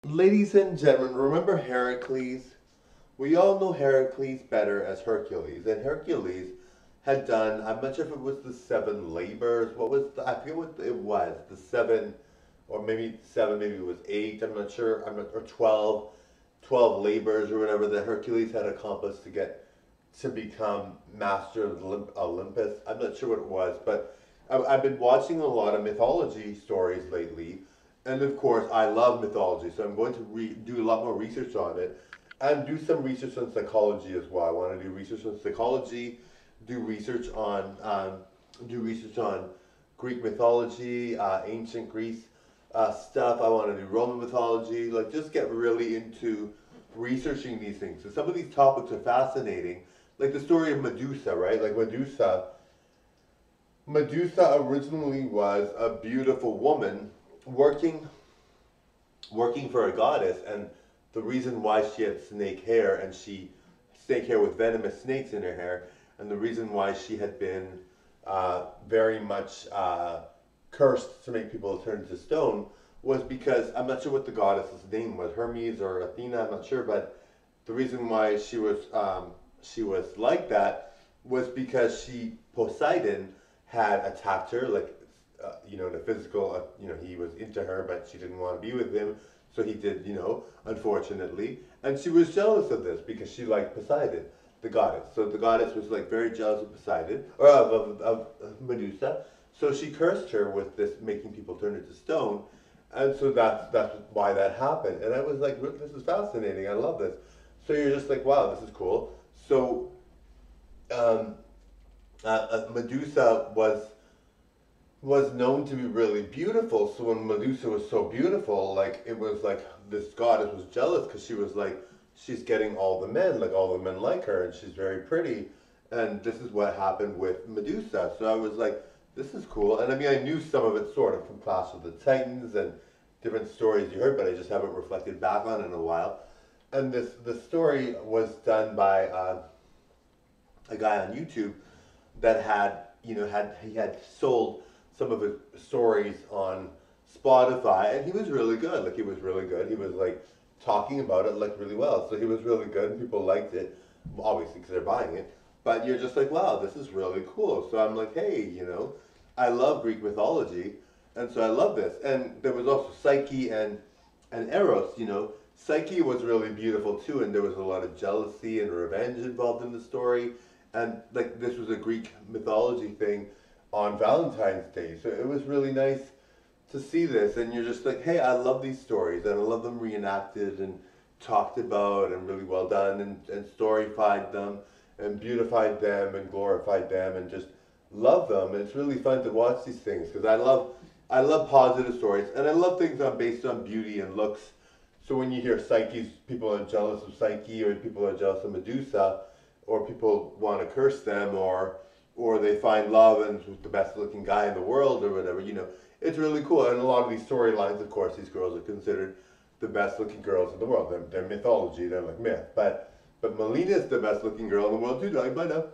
Ladies and gentlemen, remember Heracles? We all know Heracles better as Hercules, and Hercules had done, I'm not sure if it was the seven labors, I forget what it was, the seven, or maybe seven, maybe it was eight, I'm not sure, or 12 labors or whatever that Hercules had accomplished to become master of Olympus. I'm not sure what it was, but I've been watching a lot of mythology stories lately, and of course, I love mythology, so I'm going to do a lot more research on it, and do some research on psychology as well. I want to do research on psychology, do research on do research on Greek mythology, ancient Greece stuff. I want to do Roman mythology, like just get really into researching these things. So some of these topics are fascinating, like the story of Medusa, right? Like Medusa originally was a beautiful woman working working for a goddess, and the reason why she had snake hair with venomous snakes in her hair, and the reason why she had been very much cursed to make people turn to stone was because I'm not sure what the goddess's name was, Hermes or Athena, I'm not sure, but the reason why she was like that was because Poseidon had attacked her, like in a physical, he was into her, but she didn't want to be with him, so he did, unfortunately, and she was jealous of this because she liked Poseidon, the goddess. So the goddess was like very jealous of Poseidon or of Medusa, so she cursed her with this making people turn into stone, and so that's why that happened. And I was like, this is fascinating. I love this. So you're just like, wow, this is cool. So um, Medusa was known to be really beautiful. So when Medusa was so beautiful, like it was like this goddess was jealous because she was like, she's getting all the men, like all the men like her, and she's very pretty. And this is what happened with Medusa. So I was like, this is cool. And I mean, I knew some of it sort of from Clash of the Titans and different stories you heard, but I just haven't reflected back on it in a while. And the story was done by a guy on YouTube that he had sold some of his stories on Spotify, and he was really good. Like he was really good. He was like talking about it like really well. So he was really good, and people liked it, obviously because they're buying it. But you're just like, wow, this is really cool. So I'm like, hey, I love Greek mythology, and so I love this. And there was also Psyche and Eros. Psyche was really beautiful too, and there was a lot of jealousy and revenge involved in the story. And like this was a Greek mythology thing on Valentine's Day, so it was really nice to see this. And you're just like, hey, I love these stories, and I love them reenacted and talked about and really well done, and storyfied them and beautified them and glorified them and just love them. And it's really fun to watch these things because I love positive stories, and I love things that are based on beauty and looks. So when you hear Psyche's, people are jealous of Psyche, or people are jealous of Medusa, or people want to curse them, or they find love and it's the best looking guy in the world or whatever, it's really cool. And a lot of these storylines, of course, these girls are considered the best looking girls in the world. They're mythology, they're like myth. But Melina is the best looking girl in the world too, dog. Bye now.